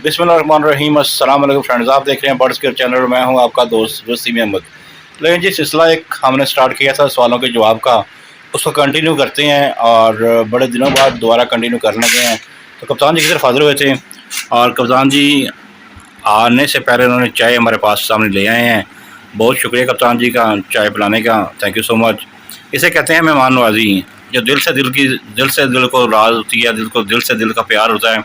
बिस्मिल्लाहिर्रहमानिर्रहीम। अस्सलाम वालेकुम फ्रेंड्स, आप देख रहे हैं बर्ड्स केयर चैनल। मैं हूं आपका दोस्त वसीम अहमद। लेकिन जी सिलसिला एक हमने स्टार्ट किया था सवालों के जवाब का, उसको कंटिन्यू करते हैं और बड़े दिनों बाद दोबारा कंटिन्यू करने लगे हैं। तो कप्तान जी की तरफ हाजिर हुए थे और कप्तान जी आने से पहले उन्होंने चाय हमारे पास सामने ले आए हैं। बहुत शुक्रिया कप्तान जी का चाय पिलाने का, थैंक यू सो मच। इसे कहते हैं मेहमान नवाजी, जो दिल से दिल को राज होती है, दिल से दिल का प्यार होता है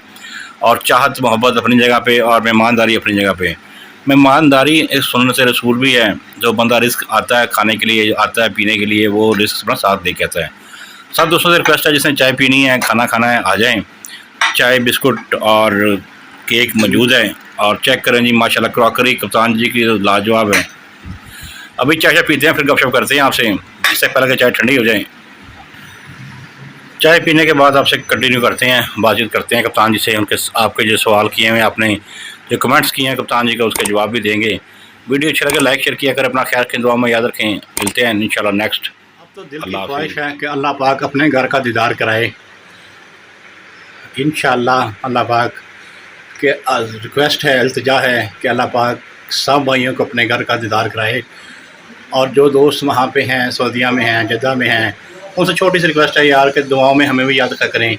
और चाहत मोहब्बत अपनी जगह पे और मेहमानदारी अपनी जगह पे। मेहमानदारी एक सुन्नत रसूल भी है। जो बंदा रिस्क आता है खाने के लिए, आता है पीने के लिए, वो रिस्क अपना साथ लेके आता है। सब दोस्तों से रिक्वेस्ट है, जिसने चाय पीनी है, खाना खाना है, आ जाएं। चाय बिस्कुट और केक मौजूद है। और चेक करें जी माशाल्लाह क्रॉकरी कप्तान जी की लाजवाब है। अभी चाय पीते हैं, फिर गपशप करते हैं आपसे, इससे पहले कि चाय ठंडी हो जाए। चाय पीने के बाद आपसे कंटिन्यू करते हैं, बातचीत करते हैं कप्तान जी से। उनके आपके जो सवाल किए हैं, आपने जो कमेंट्स किए हैं कप्तान जी का, उसके जवाब भी देंगे। वीडियो अच्छा लगे लाइक शेयर किया कर, अपना ख्याल रखें, दुआ में याद रखें। मिलते हैं इंशाल्लाह नेक्स्ट। अब तो दिल की ख्वाहिश है कि अल्लाह पाक अपने घर का दीदार कराए इंशाल्लाह। अल्लाह पाक के रिक्वेस्ट है, इल्तिजा है कि अल्लाह पाक सब भाइयों को अपने घर का दीदार कराए। और जो दोस्त वहाँ पे हैं, सऊदीया में हैं, जद्दा में हैं, उनसे छोटी सी रिक्वेस्ट है यार कि दुआओं में हमें भी याद रखा करें,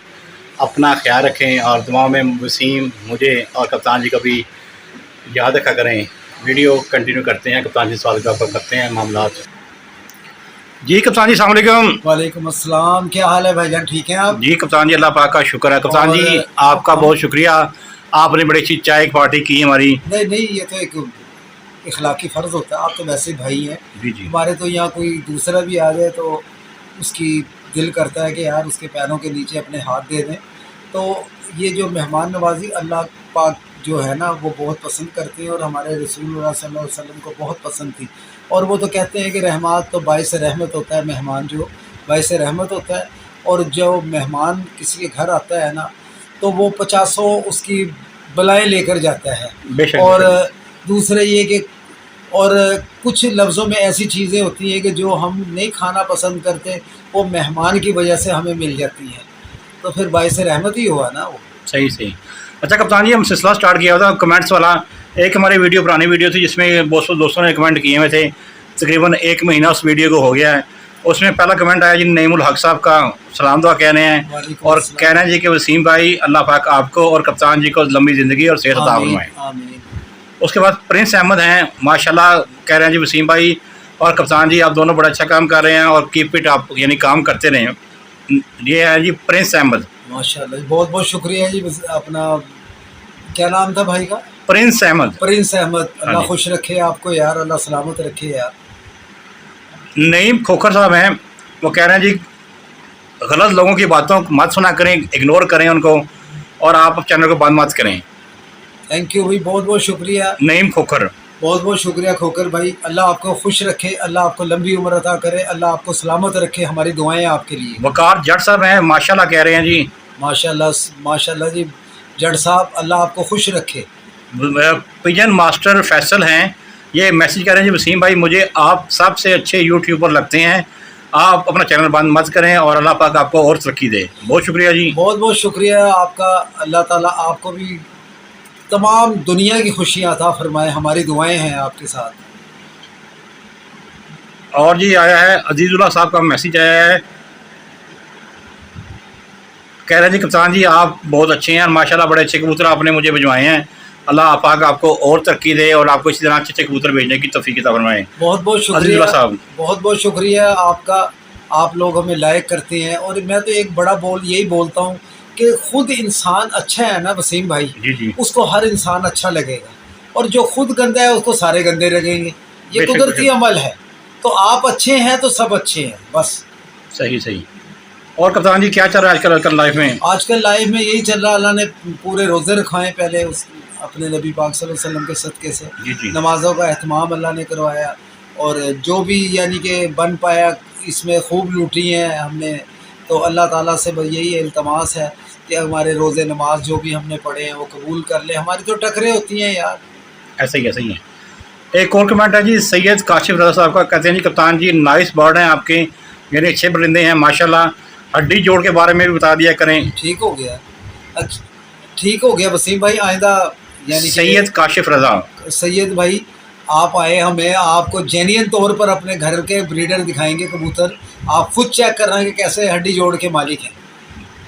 अपना ख्याल रखें और दुआओं में वसीम, मुझे और कप्तान जी को भी याद रखा करें। वीडियो कंटिन्यू करते हैं, कप्तान जी सवाल का करते हैं मामलात। जी कप्तान जी अस्सलाम वालेकुम। वालेकुम अस्सलाम, क्या हाल है भाईजान, ठीक हैं आप? जी कप्तान जी अल्लाह पाक का शुक्र है। कप्तान जी आपका बहुत शुक्रिया, आपने बड़ी अच्छी चाय की पार्टी की हमारी। नहीं नहीं, ये तो एक इखलाकी फ़र्ज़ होता है, आप तो वैसे भाई हैं। जी जी हमारे तो यहाँ कोई दूसरा भी आ जाए तो उसकी दिल करता है कि यार उसके पैरों के नीचे अपने हाथ दे दें। तो ये जो मेहमान नवाजी अल्लाह पाक जो है ना, वो बहुत पसंद करते हैं और हमारे रसूलुल्लाह सल्लल्लाहु अलैहि वसल्लम को बहुत पसंद थी। और वो तो कहते हैं कि रहमत तो बाइस रहमत होता है, मेहमान जो बाइस रहमत होता है। और जो मेहमान किसी के घर आता है ना, तो वो पचासों उसकी बलाएँ लेकर जाता है। बेशक। और दूसरा ये कि और कुछ लफ्ज़ों में ऐसी चीज़ें होती हैं कि जो हम नहीं खाना पसंद करते, वो मेहमान की वजह से हमें मिल जाती हैं, तो फिर बाइस रहमत ही हुआ ना वो। सही सही। अच्छा कप्तान जी, हम सिलसिला स्टार्ट किया था कमेंट्स वाला। एक हमारी वीडियो पुरानी वीडियो थी जिसमें बहुत से दोस्तों ने कमेंट किए हुए थे। तकरीबन 1 महीना उस वीडियो को हो गया है। उसमें पहला कमेंट आया जी नईमुल हक साहब का, सलाम दुआ कह रहे हैं और कह रहे हैं जी कि वसीम भाई अल्लाह पाक आपको और कप्तान जी को लंबी ज़िंदगी और सेहत अता फरमाए। आमीन। उसके बाद प्रिंस अहमद हैं, माशाल्लाह कह रहे हैं जी वसीम भाई और कप्तान जी आप दोनों बड़ा अच्छा काम कर रहे हैं और कीप इट आप, यानी काम करते रहें। ये है जी प्रिंस अहमद। माशाल्लाह, बहुत बहुत शुक्रिया जी। अपना क्या नाम था भाई का? प्रिंस अहमद। प्रिंस अहमद, अल्लाह खुश रखे आपको यार, अल्लाह सलामत रखे यार। नईम खोखर साहब हैं, वो कह रहे हैं जी गलत लोगों की बातों को मत सुना करें, इग्नोर करें उनको और आप चैनल को बंद मत करें। थैंक यू भाई, बहुत बहुत शुक्रिया। नईम खोखर, बहुत बहुत शुक्रिया खोकर भाई, अल्लाह आपको खुश रखे, अल्लाह आपको लंबी उम्र अता करे, अल्लाह आपको सलामत रखे, हमारी दुआएं आपके लिए। वकार जट साहब हैं, माशाल्लाह कह रहे हैं जी। माशाल्लाह माशाल्लाह जी जट साहब, अल्लाह आपको खुश रखे। पिजन मास्टर फैसल हैं, ये मैसेज कर रहे हैं जी वसीम भाई मुझे आप सबसे अच्छे यूट्यूबर लगते हैं, आप अपना चैनल बंद मत करें और अल्लाह पाक आपको और तरक्की दे। बहुत शुक्रिया जी। बहुत बहुत शुक्रिया आपका, अल्लाह ताला आपको भी तमाम दुनिया की खुशियाँ अता फरमाए, हमारी दुआएं हैं आपके साथ। और जी आया है अजीज़ुल्लाह साहब का मैसेज आया है, कह रहे हैं जी कप्तान जी आप बहुत अच्छे हैं, माशाल्लाह बड़े अच्छे कबूतर आपने मुझे भिजवाए हैं, अल्लाह पाक आपको और तरक्की दे और आपको इसी तरह अच्छे अच्छे कबूतर भेजने की तौफीक अता फरमाए। बहुत बहुत शुक्रिया साहब, बहुत बहुत शुक्रिया आपका, आप लोग हमें लाइक करते हैं। और मैं तो एक बड़ा यही बोलता हूँ कि खुद इंसान अच्छा है ना वसीम भाई, जी जी, उसको हर इंसान अच्छा लगेगा, और जो खुद गंदा है उसको सारे गंदे लगेंगे, ये कुदरती अमल है। तो आप अच्छे हैं तो सब अच्छे हैं, बस। सही सही। और कप्तान जी क्या चल रहा है आजकल लाइफ में? आजकल लाइफ में यही चल रहा है, अल्लाह ने पूरे रोज़े रखाए पहले उस अपने नबी पाक सल्लल्लाहु अलैहि वसल्लम के सदक़े से। जी जी। नमाज़ों का एहतमाम अल्लाह ने करवाया और जो भी यानी कि बन पाया इसमें खूब लूटी हैं हमने। तो अल्लाह ताला से यही इल्तमास है कि हमारे रोज़े नमाज जो भी हमने पढ़े हैं वो कबूल कर ले। हमारी तो टकरें होती हैं यार। ऐसा ही है। एक और कमेंट है जी सैयद काशिफ रज़ा साहब का, कहते हैं जी कप्तान जी नाइस बर्ड हैं आपके, यानी अच्छे परिंदे हैं माशाल्लाह, हड्डी जोड़ के बारे में भी बता दिया करें। ठीक हो गया, अच्छा ठीक हो गया वसीम भाई, आइंदा यानी कि सैयद काशिफ रज़ा। सैयद भाई आप आए, हमें आपको जेन्युइन तौर पर अपने घर के ब्रीडर दिखाएंगे कबूतर, आप खुद चेक कर रहे हैं कि कैसे हड्डी जोड़ के मालिक हैं।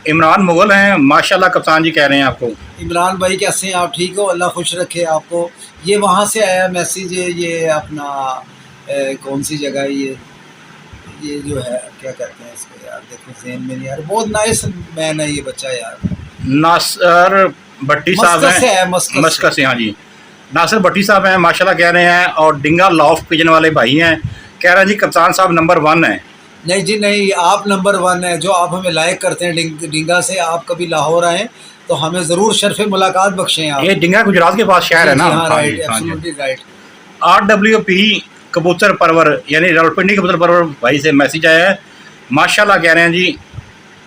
इमरान मुगल हैं, माशाल्लाह कप्तान जी कह रहे हैं आपको। इमरान भाई कैसे हैं आप? ठीक हो? अल्लाह खुश रखे आपको। ये वहाँ से आया मैसेज है, ये अपना कौन सी जगह है ये जो है क्या कहते हैं इसको यार, देखो ज़हन में नहीं यार, बहुत नाइस मैन है ये बच्चा यार। नासिर भट्टी साहब मस्कत से हैं, है, मस्कत से। हाँ जी, नासिर भट्टी साहब हैं, माशाल्लाह कह रहे हैं। और डिंगा लॉफ्ट पिजन वाले भाई हैं, कह रहे हैं जी कप्तान साहब नंबर 1 हैं। नहीं जी नहीं, आप नंबर 1 है। जो आप हमें लाइक करते हैं डिंगा से, आप कभी लाहौर आएँ तो हमें ज़रूर शर्फ़ मुलाकात बख्शें आप। ये डिंगा गुजरात के पास शहर है ना? हाँ राइट, हाँ जी। Absolutely right. RWP कबूतर परवर यानी रावलपिंडी कबूतर परवर भाई से मैसेज आया है, माशाल्लाह कह रहे हैं जी,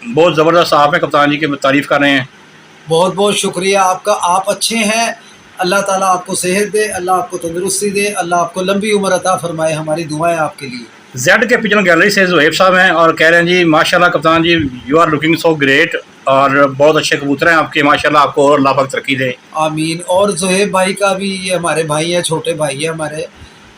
बहुत ज़बरदस्त आप हैं, कप्तान जी की तारीफ़ कर रहे हैं। बहुत बहुत शुक्रिया आपका, आप अच्छे हैं। अल्लाह ताला आपको सेहत दे, अल्लाह आपको तंदुरुस्ती दे, अल्लाह आपको लंबी उम्र अता फरमाए, हमारी दुआएं आपके लिए। जेड के पिजन गैलरी से ज़ुहैब साहब हैं और कह रहे हैं जी माशाल्लाह कप्तान जी you are looking so great, और बहुत अच्छे कबूतर हैं आपके, माशाल्लाह आपको और अल्लाह पाक तरक्की दे। आमीन। और ज़ुहैब भाई का भी, ये हमारे भाई हैं, छोटे भाई हैं हमारे,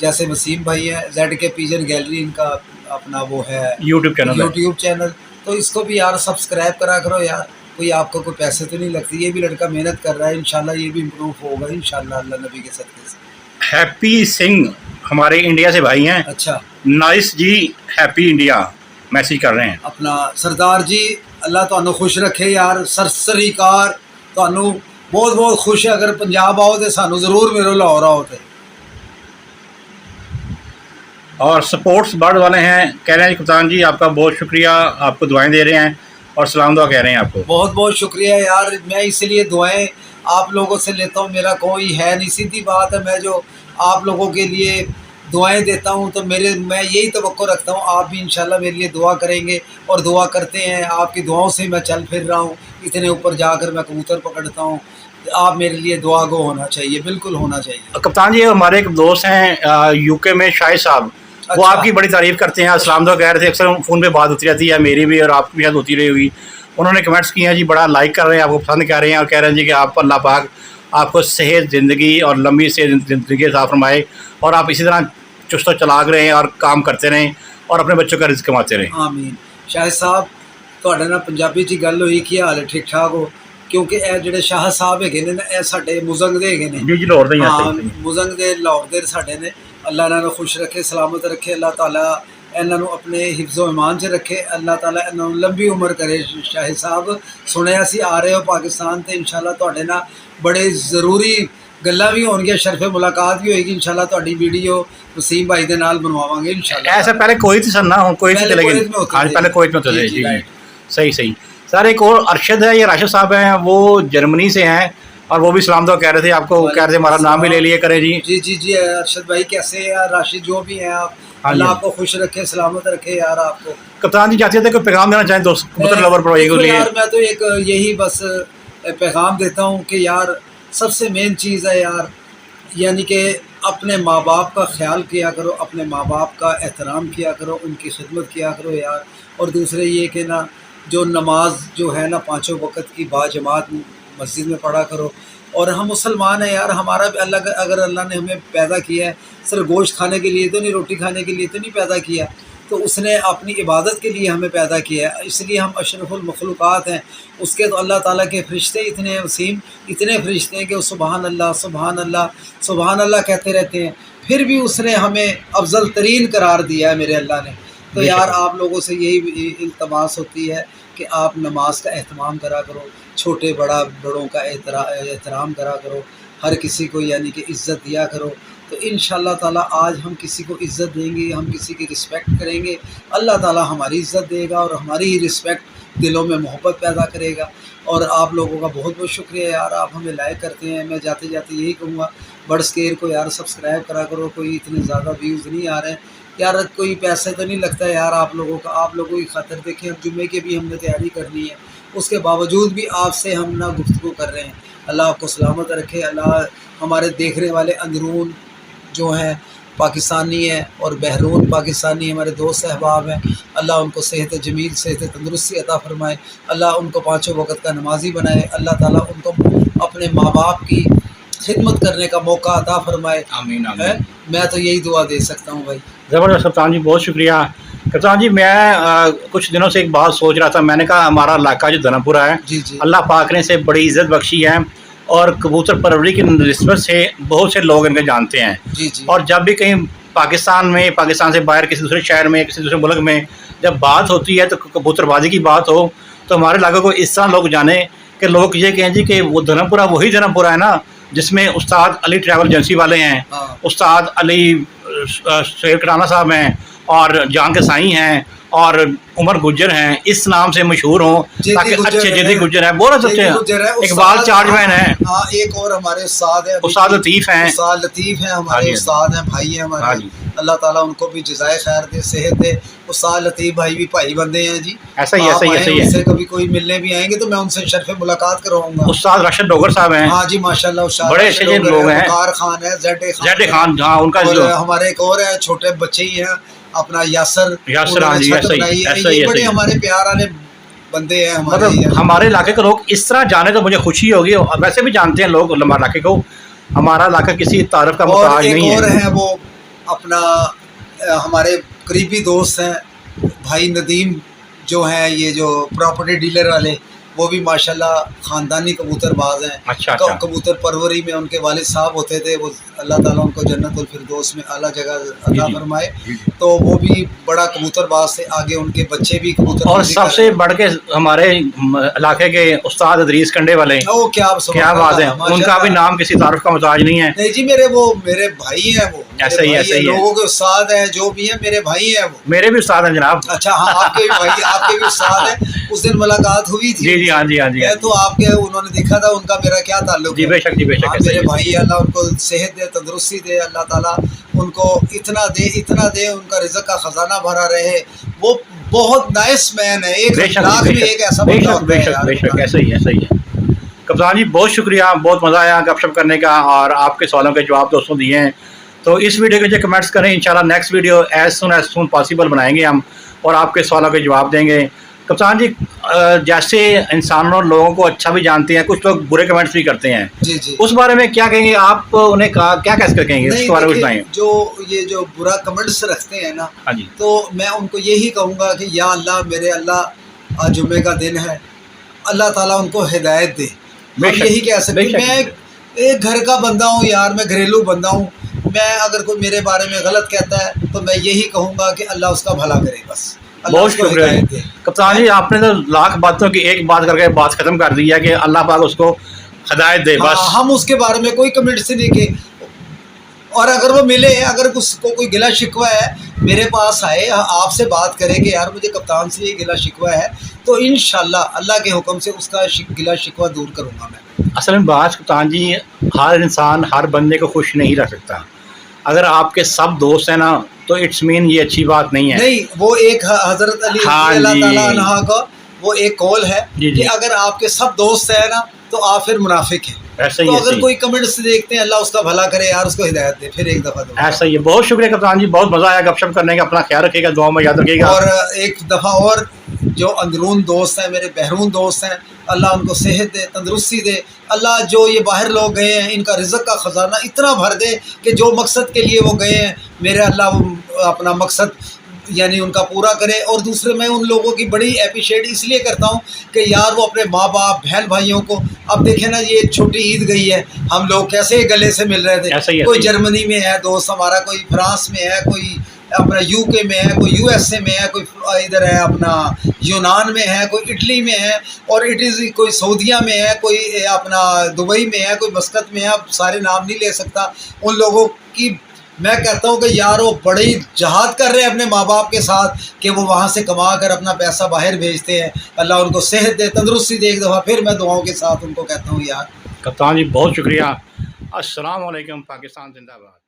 जैसे वसीम भाई हैं। जेड के पिजन गैलरी इनका अपना वो है यूट्यूब चैनल, तो इसको भी यार सब्सक्राइब करा करो यार, कोई आपको कोई पैसे तो नहीं लगती। ये भी लड़का मेहनत कर रहा है, इंशाल्लाह ये भी इम्प्रूव होगा इंशाल्लाह अल्लाह नबी के सदक़े से। हैप्पी सिंह हमारे इंडिया से भाई हैं। अच्छा, नाइस जी, हैप्पी इंडिया मैसेज कर रहे हैं। अपना सरदार जी अल्लाह तुहानू खुश रखे यार, सरसरीकार तुहानू बहुत बहुत खुश है। अगर पंजाब आओ तो सानू ज़रूर मिलो, लाहौर आओ तो। और स्पोर्ट्स बर्ड वाले हैं, कह रहे हैं कप्तान जी आपका बहुत शुक्रिया, आपको दुआएं दे रहे हैं और सलाम दुआ कह रहे हैं आपको। बहुत बहुत शुक्रिया यार, मैं इसलिए दुआएं आप लोगों से लेता हूँ, मेरा कोई है नहीं, सीधी बात है। मैं जो आप लोगों के लिए दुआएं देता हूँ तो मैं यही तवक्को रखता हूँ आप भी इंशाल्लाह मेरे लिए दुआ करेंगे, और दुआ करते हैं। आपकी दुआओं से मैं चल फिर रहा हूँ, इतने ऊपर जाकर मैं कबूतर पकड़ता हूँ। आप मेरे लिए दुआ गो होना चाहिए, बिल्कुल होना चाहिए। कप्तान जी हमारे एक दोस्त हैं यूके में, शाहिद साहब, वो अच्छा। आपकी बड़ी तारीफ़ करते हैं, सलाम दुआ कह रहे थे। अक्सर फ़ोन पे बात होती रहती है, मेरी भी और आपकी भी शायद होती रही होगी। उन्होंने कमेंट्स किए हैं जी, बड़ा लाइक कर रहे हैं, आपको पसंद कर रहे हैं और कह रहे हैं जी कि आप अल्लाह पाक आपको सेहत ज़िंदगी और लंबी से ज़िंदगी अता फरमाए, और आप इसी तरह चुस्त चलाक रहें और काम करते रहें और अपने बच्चों का रिज़्क कमाते रहें। आमीन। शाहिद साहब ਤੁਹਾਡੇ ਨਾਲ ਪੰਜਾਬੀ 'ਚ ਗੱਲ ਹੋਈ, ਕੀ ਹਾਲ ਹੈ? ਠੀਕ ਠਾਕ ਹੋ? ਕਿਉਂਕਿ ਇਹ ਜਿਹੜੇ ਸ਼ਾਹ ਸਾਹਿਬ ਹੈਗੇ ਨੇ ਨਾ, ਇਹ ਸਾਡੇ ਮੁਜ਼ੰਗ ਦੇ ਹੈਗੇ ਨੇ। ਜੀ ਜੀ, ਲਾਹੌਰ ਦੇ ਹੀ ਆ। ਹਾਂ, ਮੁਜ਼ੰਗ ਦੇ ਲਾਹੌਰ ਦੇ ਸਾਡੇ ਨੇ। ਅੱਲਾਹ ਇਹਨਾਂ ਨੂੰ ਖੁਸ਼ ਰੱਖੇ, ਸਲਾਮਤ ਰੱਖੇ। ਅੱਲਾਹ ਤਾਲਾ ਇਹਨਾਂ ਨੂੰ ਆਪਣੇ ਹਿਫਜ਼ੋ ਇਮਾਨ 'ਚ ਰੱਖੇ। ਅੱਲਾਹ ਤਾਲਾ ਇਹਨਾਂ ਨੂੰ ਲੰਬੀ ਉਮਰ ਕਰੇ। ਸ਼ਾਹਿਦ ਸਾਹਿਬ ਸੁਣਿਆ ਸੀ ਆ ਰਹੇ ਹੋ ਪਾਕਿਸਤਾਨ, ਤੇ ਇਨਸ਼ਾਅੱਲਾ ਤੁਹਾਡੇ ਨਾਲ ਬੜੇ ਜ਼ਰੂਰੀ ਗੱਲਾਂ ਵੀ ਹੋਣਗੀਆਂ, ਸ਼ਰਫ ਮੁਲਾਕਾਤ ਵੀ ਹੋਏਗੀ इंशाल्लाह। ਤੁਹਾਡੀ ਵੀਡੀਓ वसीम भाई ਦੇ ਨਾਲ ਬਣਵਾਵਾਂਗੇ इंशाल्लाह। ऐसा पहले कोई थी सर ना, कोई थी चले गए। हाँ, पहले कोई में होते थे। जी जी, सही सही। सर एक और अरशद है, ये राशिद साहब हैं, वो जर्मनी से हैं और वो भी सलाम दुआ कह रहे थे आपको, कह रहे थे हमारा नाम भी ले लिए करें जी। जी जी जी, अरशद भाई कैसे हैं यार? राशिद जो भी हैं आप, अल्लाह आपको खुश रखे, सलामत रखे यार आपको। कप्तान जी चाहते थे कोई पैगाम देना चाहें दोस्त कबूतर लवर पर यार मैं तो एक यही बस पैगाम देता हूँ कि यार सबसे मेन चीज़ है यार, यानी कि अपने माँ बाप का ख्याल किया करो, अपने माँ बाप का एहतराम किया करो, उनकी खिदमत किया करो यार। और दूसरे ये कि ना, जो नमाज जो है ना 5 वक्त की बाजमात मस्जिद में पढ़ा करो। और हम मुसलमान हैं यार, हमारा भी अल्लाह, अगर अल्लाह ने हमें पैदा किया है सिर्फ गोश्त खाने के लिए तो नहीं, रोटी खाने के लिए तो नहीं पैदा किया, तो उसने अपनी इबादत के लिए हमें पैदा किया है, इसलिए हम अशरफुल मखलूक़ात हैं उसके। तो अल्लाह ताला के फ़रिश्ते इतने वसीम, इतने फ़रिश्ते हैं कि वो सुबहान अल्लाह सुबहान अल्लाह सुबहान अल्लाह कहते रहते हैं, फिर भी उसने हमें अफजल तरीन करार दिया है मेरे अल्लाह ने। तो यार आप लोगों से यही इल्तमास होती है कि आप नमाज का एहतमाम करा करो, छोटे बड़ों का एहतराम करा करो, हर किसी को यानी कि इज़्ज़त दिया करो। तो इंशाअल्लाह ताला आज हम किसी को इज़्ज़त देंगे, हम किसी की रिस्पेक्ट करेंगे, अल्लाह ताला हमारी इज़्ज़त देगा और हमारी ही रिस्पेक्ट दिलों में मोहब्बत पैदा करेगा। और आप लोगों का बहुत बहुत शुक्रिया यार, आप हमें लाइक करते हैं। मैं जाते जाते यही कहूँगा, बर्ड्स केयर को यार सब्सक्राइब करा करो, कोई इतने ज़्यादा व्यूज़ नहीं आ रहे हैं यार, कोई पैसे तो नहीं लगता यार आप लोगों का, आप लोगों की खातिर। देखें अब जुम्मे की भी हमने तैयारी करनी है, उसके बावजूद भी आपसे हम ना गुफ्तगू कर रहे हैं। अल्लाह आपको सलामत रखे, अल्लाह हमारे देखने वाले अंदरून जो हैं पाकिस्तानी हैं और बहरून पाकिस्तानी हमारे दोस्त अहबाब हैं, अल्लाह उनको सेहत जमील, सेहत तंदुरुस्ती अता फ़रमाए, अल्लाह उनको 5 वक्त का नमाजी बनाए, अल्लाह ताला उनको अपने माँ बाप की खिदमत करने का मौका अता फरमाए। आमीन है, आमीन। मैं तो यही दुआ दे सकता हूँ भाई। ज़बरदस्त कप्तान जी, बहुत शुक्रिया। कप्तान जी मैं कुछ दिनों से एक बात सोच रहा था, मैंने कहा हमारा इलाका जो धर्मपुरा है, जी जी अल्लाह पाक ने इसे बड़ी इज़्ज़त बख्शी है और कबूतर परवरी की निस्बत से बहुत से लोग इनको जानते हैं। जी जी और जब भी कहीं पाकिस्तान से बाहर किसी दूसरे शहर में, किसी दूसरे मुल्क में जब बात होती है तो कबूतरबाजी की बात हो, तो हमारे इलाके को इस तरह लोग जाने कि लोग ये कहें जी कि वो धर्मपुरा वही धर्मपुरा है ना जिसमें उस्ताद अली ट्रैवल एजेंसी वाले हैं, हाँ उस्ताद अली शेर कराना साहब हैं और जान के साईं हैं और उमर गुज्जर हैं, इस नाम से मशहूर हों ताकि अच्छे जेदी गुज्जर हैं, बहुत अच्छे इकबाल चार्जमैन हैं। हाँ, एक और हमारे उस्ताद है, उस्ताद लतीफ़ हैं, उस्ताद लतीफ़ हैं हाँ हमारे जी, उस्ताद हैं, भाई हैं हाँ हमारे। जी। अल्लाह ताला उनको भी जज़ाए खैर दे, सेहत दे। उस्ताद लतीफ़ भाई भी भाई बंदे हैं जी। ऐसा ही आप आएं, है। उनसे कभी कोई मिलने भी आएंगे तो मैं उनसे शर्फ़ मुलाकात करवाऊंगा। उस्ताद राशिद डोगर साहब हैं, हाँ जी माशाल्लाह, उस्ताद बड़े अच्छे राशिद लोग हैं। वकार खान है, ज़ेड खान, हाँ उनका और जो हमारे एक और है, छोटे बच्चे ही हैं अपना यासर, यासर, हाँ जी, ऐसा ही ये बड़े हमारे प्यार वाले बंदे हैं हमारे। मतलब हमारे इलाके के लोग इस तरह जाने तो मुझे खुशी होगी, और वैसे भी जानते हैं लोग हमारे इलाके को, हमारा इलाका किसी तारफ का और मुताज एक नहीं और है। है वो अपना हमारे करीबी दोस्त हैं भाई नदीम, जो हैं ये जो प्रॉपर्टी डीलर वाले, वो भी माशाल्लाह ख़ानदानी कबूतरबाज हैं। अच्छा अच्छा, कबूतर परवरी में उनके वालिद साहब होते थे, वो अल्लाह ताला उनको जन्नतुल फिरदौस में आला जगह अता फरमाए। तो वो भी बड़ा कबूतरबाज थे, आगे उनके बच्चे भी कबूतर। और सबसे बढ़ के हमारे इलाके के उस्ताद अदरीस कंडे वाले, ओ क्या बात है, उनका भी नाम किसी तारुफ का मुताज नहीं है। नहीं जी, मेरे भाई हैं वो, ऐसा ही है। लोगों के उस्ताद हैं, जो भी हैं मेरे भाई हैं वो। मेरे भी उस्ताद हैं जनाब। अच्छा हाँ, आपके भी भाई, आपके भी उस्ताद हैं। उस दिन मुलाकात हुई थी। जी जी, हाँ जी हाँ जी, तो आपके उन्होंने देखा था, उनका मेरा क्या ताल्लुक जी है। बेशक जी बेशक। हाँ, मेरे भाई, अल्लाह उनको सेहत दे, तंदुरुस्ती दे, अल्लाह ताला उनको इतना दे उनका रिज़्क़ का ख़जाना भरा रहे। वो बहुत नाइस मैन है, एक लाख में एक ऐसा बंदा होता है यार। बेशक ऐसा ही है। कप्तान जी बहुत शुक्रिया, बहुत मज़ा आया गपशप करने का और आपके सवालों के जवाब दोस्तों दिए हैं। तो इस वीडियो के जो कमेंट्स करें, इंशाल्लाह next video as soon possible बनाएंगे हम और आपके सवालों के जवाब देंगे। कप्तान जी जैसे इंसानों लोगों को अच्छा भी जानते हैं, कुछ लोग बुरे कमेंट्स भी करते हैं, जी जी, उस बारे में क्या कहेंगे आप? उन्हें क्या कैसे कहेंगे उसके बारे में बताएं। जो बुरा कमेंट्स रखते हैं ना, हाँ जी, तो मैं उनको यही कहूँगा कि या अल्लाह, मेरे अल्लाह, आज जुम्मे का दिन है, अल्लाह ताला उनको हिदायत दे। हम यही कह सकते हैं। मैं एक घर का बंदा हूँ यार, मैं घरेलू बंदा हूँ। मैं अगर कोई मेरे बारे में गलत कहता है तो मैं यही कहूँगा कि अल्लाह उसका भला करे, बस बहुत शुक्रिया कप्तान जी, आपने तो लाख बातों की एक बात करके बात खत्म कर दी है कि अल्लाह पाक उसको हिदायत दे बस। हम उसके बारे में कोई कमेंट से नहीं के, और अगर वो मिले, अगर उसको कोई गिला शिकवा है, मेरे पास आए, आपसे बात करें कि यार मुझे कप्तान से ये गिला शिकवा है, तो इंशाल्लाह अल्लाह के हुक्म से उसका गिला शिकवा दूर करूँगा मैं। असल में बात कप्तान जी, हर इंसान हर बंदे को खुश नहीं रख सकता। अगर आपके सब दोस्त हैं ना तो इट्स मीन ये अच्छी बात नहीं है। नहीं, वो एक हज़रत अली अल्लाह ताला अन्हा का वो एक कौल है कि अगर आपके सब दोस्त हैं ना तो आप फिर मुनाफिक हैं। ऐसा ही तो है, अगर कोई कमेंट्स देखते हैं, अल्लाह उसका भला करे यार, उसको हिदायत दे। फिर एक दफ़ा ऐसा ही है। बहुत शुक्रिया कप्तान जी, बहुत मज़ा आया गपशप करने का। अपना ख्याल रखिएगा, दुआ में याद रखिएगा। और एक दफ़ा और, जो अंदरून दोस्त हैं, मेरे बहरून दोस्त हैं, अल्लाह उनको सेहत दे, तंदुरुस्ती दे। अल्लाह जो ये बाहर लोग गए हैं, इनका रिज़्क़ का ख़जाना इतना भर दे कि जो मकसद के लिए वो गए हैं, मेरे अल्लाह अपना मकसद यानी उनका पूरा करे। और दूसरे, मैं उन लोगों की बड़ी अप्रिशिएट इसलिए करता हूँ कि यार वो अपने माँ बाप, बहन भाइयों को, अब देखें ना, ये छोटी ईद गई है, हम लोग कैसे गले से मिल रहे थे। कोई जर्मनी में है दोस्त हमारा, कोई फ्रांस में है, कोई अपना यूके में है, कोई यूएसए में है, कोई इधर है अपना यूनान में है, कोई इटली में है, और कोई सऊदीया में है, कोई अपना दुबई में है, कोई मस्कत में है। अब सारे नाम नहीं ले सकता उन लोगों की। मैं कहता हूँ कि यार वो बड़े ही जहाद कर रहे हैं अपने माँ बाप के साथ कि वो वहाँ से कमा कर अपना पैसा बाहर भेजते हैं। अल्लाह उनको सेहत दे, तंदुरुस्ती दे। एक दफ़ा फिर मैं दुआओं के साथ उनको कहता हूँ यार। कप्तान जी बहुत शुक्रिया। अस्सलाम वालेकुम। पाकिस्तान जिंदाबाद।